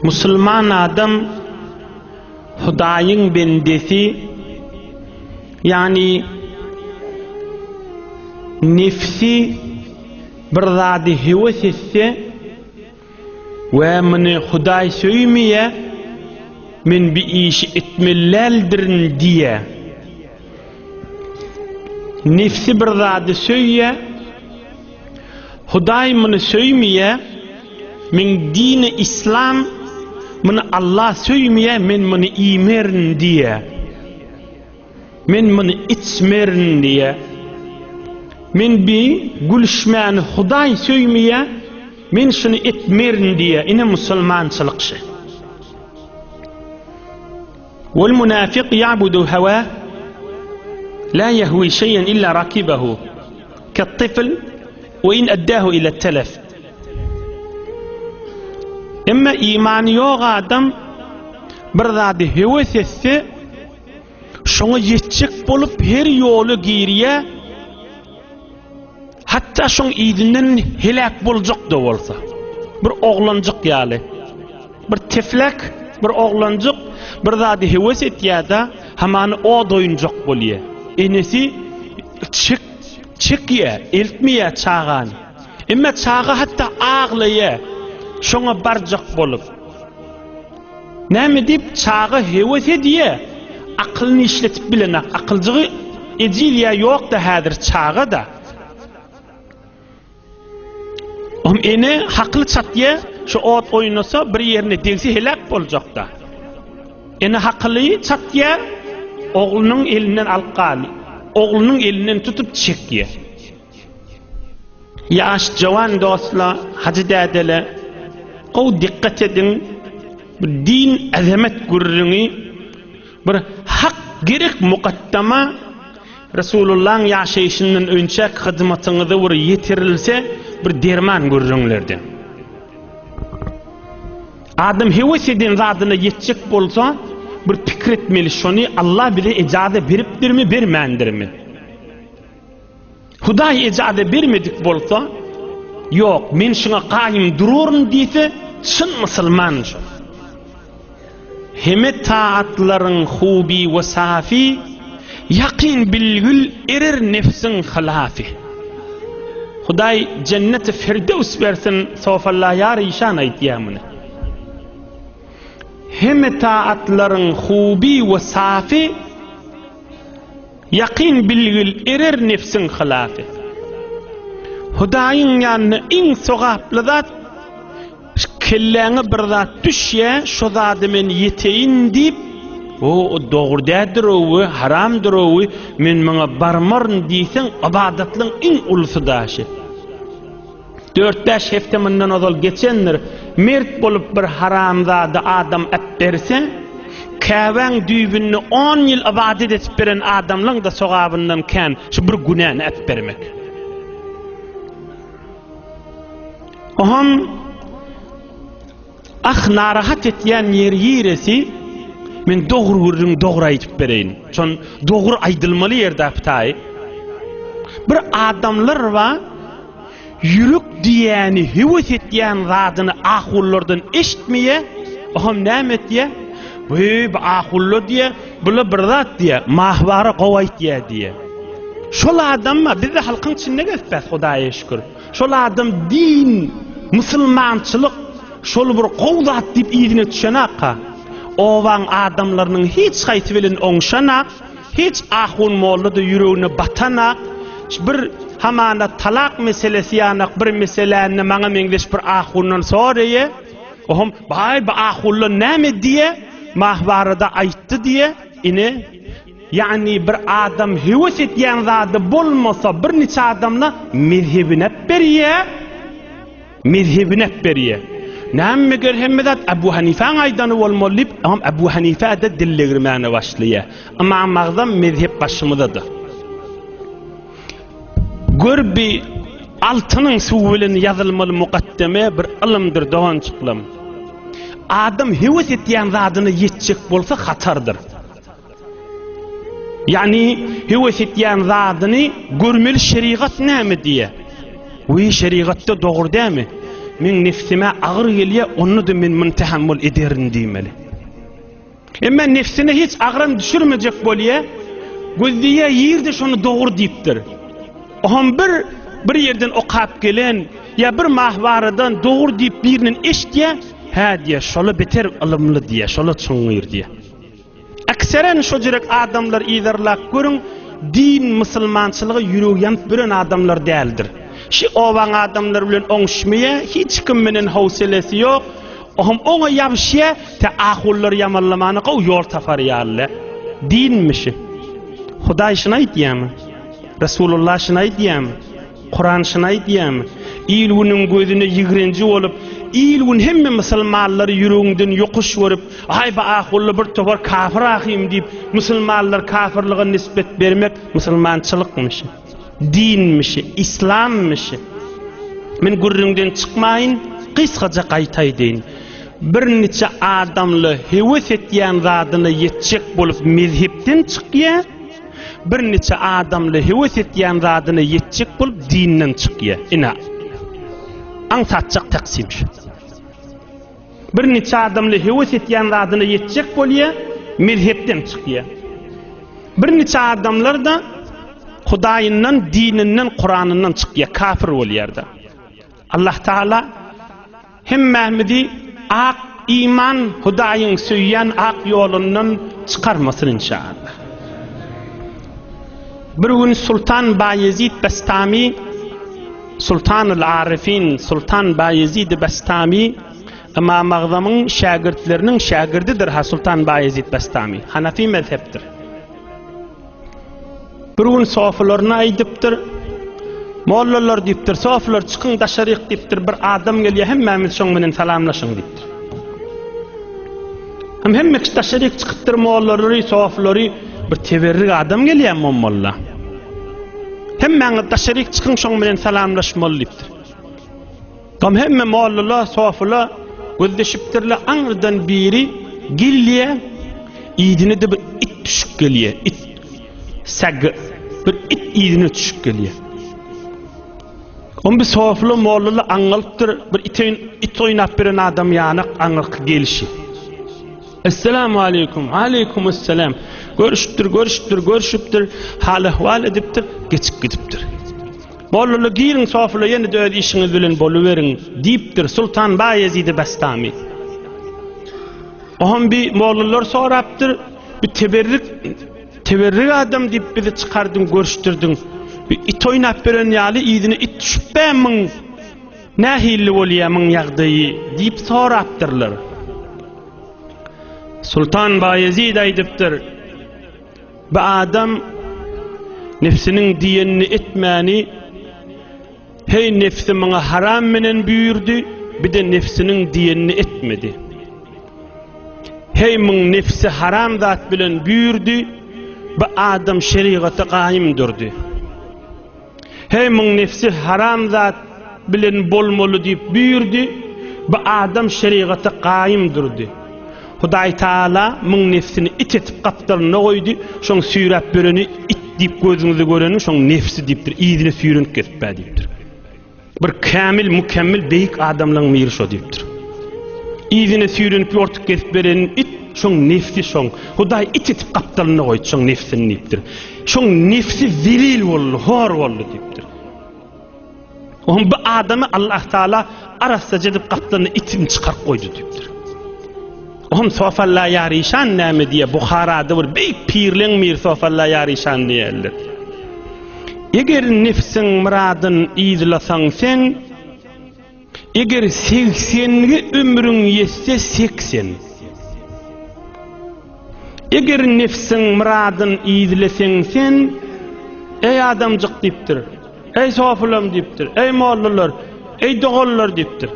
Müslüman adam Hudaýyň bendesi, yani nefsi bir zady heves etse we meni Hudaý söýmeye men bir işi etmellerdirin diye nefsi bir zady söýye, Hudaý meni söýmeye, men dini İslam meni Allah söýmeye, men meni iýmerin diye, men meni içmerin diye, men bir gülüşmäni Hudaý söýmeye, men şunu etmerin diye. Ine musulmançylyk şi. Wal munafiq ya'budu hawa la yahwi şey'en illa rakibahu kat-tifl ve in addahu ila at-talaf. Emma imani ýok adam bir zady heves etse şoňa ýetjek bolup her ýoly giriye, hatta şoň izinden helak boljak da bolsa. Bir oglanjyk ýaly, bir teflek, bir oglanjyk bir zady heves etýärde hamany o doýunjak bolýar. Enesi çekýär, eltmeýär çagan. Emma çaga hatta aglaýar. Şoňa barjak bolup. Näme dip çaga heves edýär? Aklyny işletip bilen, akyljygy ejilýär ýok da häzir çaga da. Ene haklı çatya şu ot oynasa bir yerine degsi helak boljak da. Ene haklı çatya oğlunun elinden alqaly, oğlunun elinden tutup çekýär. Yaş jawan dostlar, hacı dädeler, gow dikkat edin, bir din azamet gurrüňi, bir hak gerek muqaddama Resulullah'ın yaşayışından önce hizmetinize bir yetirilse bir derman görürüňlerdi. Adam heves eden zadyna yetjek bolsa bir pikir etmeli, şonu Allah bile icade beripdirmi, bermendirmi? Hudaý icade bermedik bolsa, yok men şuna qaýym dururun diýse, şyn musulman şu. Heme taatlaryň hubi we safi, yaqin bilgül erer nefsin hilafi. Hudaý cennet-i firdevs bersin, sofallah ýar işan aýtýamyny. Heme taatlaryň hubi we safi, yaqin bilgül erer nefsin hilafi. Hudaýyň ýanyna iň sogaply zat, kelläňe bir zat düşýär, şo zady men ýeteýin diýip, o dogurdadyr, o haramdyr, o men maňa barmaryn diýsen, ibadatlyň iň ulusy daşy. 4-5 hefte mundan ozal geçendir, mert bolup bir haram zady adam äpberse, käbäň düýbünni 10 ýyl ibadet etip beren adamlaň da sogabyndan kän şu bir günäni äpbermek. Oham narahat etýän ýer ýeresi, men dogry görüň, dogry aýtyp bereýin. Şon dogry aýdylmaly ýerde aptaý. Bir adamlar wa ýürek diýäni heves etýän zadyny ahullardan eşitmeýe, oham näme etýär? Bu ahullar diýe, bula bir zat diýe, mahbara gowaýtýar diýe. Şol adamma bizde halkyň içinde geçpäs, Hudaýa şükür. Şol adam din, musulmançylyk, şol bir gowzat diýip ýerine düşenäka. Owan adamlarynyň hiç gaýty bilen oňşanak, hiç ahun mollada ýüregine batanak, bir hamana talak meselesi ýanak bir meseleni maňa meňdeş bir ahundan soraýa, ohum baý bu ahullar näme diýe, mahbarada aýtdy diýe, ine yani bir adam heves etýän zady bolmasa bir neçe adamla mezhebine berýär. Näme görhemmedat Abu Hanifa'ň aýdany bolmaly, am Abu Hanifa da dillegirmäne başlaýar. Ama magzam mezhep başymydadyr. Görbi altının suwu bilen yazılmaly muqaddeme bir ilmdir dogan çıklam. Adam heves etýän zadyny ýetjek bolsa hatardyr. Yani heves etýän zadyny görmeli şeriat näme diye. Wy şeriatda dogry dämi? Men nefsime agyr gelýär, onu da men muntahammul ederin diýmeli. Emma nefsine hiç agyran düşürmejek bolýar, gözdiýe ýerde şonu dogry diýipdir. Oham bir yerden okap gelen ya bir mahbaradan dogry diýip birinin eşitýär, ha diye şola beter ilmli diye, şola çuňyr diye. Akseren şo jerek adamlar iýerlak görüň, din musulmançylygy ýüregi ýanyp bilen adamlar däldir. Şi owaň adamlar bilen oňşmaýa hiç kim menen howselesi ýok. Ohum oňa ýabyşýa te ahullar ýamanlamany gow ýol tapar ýalle. Dinmişi. Hudaý şuna aýtýarmy? Resulullah şuna aýtýarmy? Kur'an şuna aýtýarmy? İlwiniň gözüne ýigrenji bolup, ilwin hemme musulmanlar ýüreginden ýokuş görüp, ay ba ahully bir topar kafir ahym diýip, musulmanlar kafirlige nisbet bermek musulmançylykmışy. Dinmişi, İslammışy. Men gurrüňden çykmaýyn, kysgaça gaýtaý deýin. Bir neçe adamly heves etýän zadyny ýetjek bolup mezhepden çykýar. Bir neçe adamly heves etýän zadyny ýetjek bolup dinden çykýar. Ina aňsatjak taksim. Bir neçe adamly heves etýän zadyny ýetjek bolýar, mezhepden çykýar. Bir neçe adamlar da Hudaýyndan, dininden, Kur'anyndan çykýar, kafir bolýarda. Allah Taala hemmemizi ak iman Hudaýyň söýýän ak ýolundan çykarmasyn inşallah. Bir gün Sultan Bayezid Bestami, Sultanul Arifin, Sultan Bayezid Bestami, Imam Agzamyň şagirdleriniň şagirdidir ha Sultan Bayezid Bestami. Hanafi mezhepdir. Bir gün sofalaryna aýdypdyr. Mollalar diýipdir, soflar çykyň daşaryk diýipdir, bir adam gelýär, hemmemiz şoň menen salamlaşyň diýipdir. Hemme daşaryk çykypdyr, mollalary, soflary bir teberrik adam gelýär molla. Hemme daşaryk çykyň şoň menen salamlaşmaly diýipdir. Hemme mollalar, soflar gözdeşipdirler, aňyrdan biri gelýär, ýedine de bir it düşüp gelýär, it sag bir it ýedine düşüp gelýär. On bir soflu mollaly aňalypdyr, bir it oýnap beren adam ýanyk aňyk gelişi. Assalamu aleykum, aleykumussalam. Görüşüpdir, hal ahwal edipdir, geçip gidipdir. Mollaly girin sofla ýene de öz işiňiz bilen boluberiň diýipdir Sultan Bayezid Bestami. Oham bir mollalar sorapdyr, bir teberrik adam diýip bizi çykardyň, görüşdirdiň. Bir it oýnap beren ýaly ýedine it düşüpmi? Nähili bolýarmyň ýagdaýy diýip sorapdyrlar. Sultan Bayezid aýdypdyr, bu adam nefsiniň diýenini etmäni, hey nefsi maňa haram menen büýürdi, bir de nefsiniň diýenini etmedi. Hey maň nefsi haram zat bilen büýürdi, bu adam şeriata gaýym durdy. Hey maň nefsi haram zat bilen bolmaly diýip büýürdi, bu adam şeriata gaýym durdy. Hudaý Taala maň nefsini it etip gapdalyna goýdy, şoň süýräp bereni it diýip gözüňizde göreni şoň nefsi diýipdir, ýedine süýrenip ketip diýipdir. Bir kamil, mükemmel, beýik adamlaryň miri şo diýipdir. Ýedine süýrenip ýortup ketip bereni it şoň nefsi şoň. Hudaý it etip gapdalyna goýdy, şoň nefsini diýipdir. Şoň nefsi zelil boldy, hor boldy diýipdir. Oňa bu adamy Allah Taala arasda jedip gapdalyna itini çykaryp goýdy diýipdir. Oğum sofalla yarişan näme diye Buharada bir beýik pirleň mir sofalla yarişan diýerler. Eger nefsiň muradyn ýyzlasaň sen, eger 80-ge ömrüň ýetse 80. Eger nefsiň muradyn ýyzlasaň sen, ey adamjyk diýipdir, ey sofalam diýipdir, ey mollalar, ey dogollar diýipdir.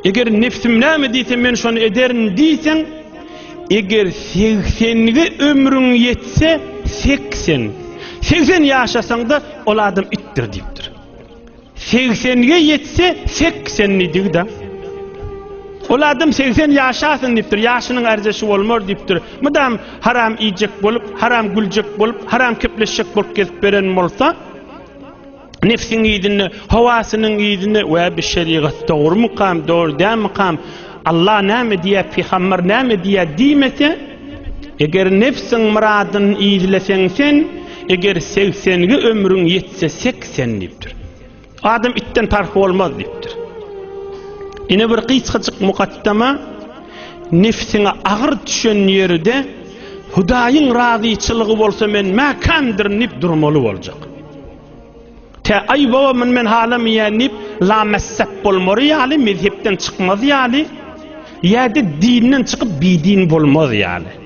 Eger nefsim näme diýse men şonu ederin diýsen, eger 80-ge ömrüň ýetse 80. 80 ýaşasaň da ol adam ittir diýipdir. 80'ge yetse 80'lidir da. Ol adam 80 yaşasın dipdir, yaşının arzaşı bolmar dipdir. Mudam haram yiyecek bolup, haram güljek bolup, haram kepleşecek bolup gezip beren bolsa, nefsinin iyidini, havasının iyidini ve bir şeriat doğru mu kam, doğru değil mi kam, Allah näme diye, Peygamber näme diye diýmese, eger nefsin muradyn iydileseň sen, eger 80'ge ömrüň yetse 80 dipdir. Adam itten farkı olmaz dipdir. Ine bir kıysıcık mukaddama, nefsine ağır düşen yerde Hudaýyň razyçylygy bolsa men mäkandyr nip durmaly boljak. Te ay baba men halam ýanip la messep bolmary ýaly mezhepden çykmaz ýaly ýa-da dinden çykyp bidin bolmaz ýaly.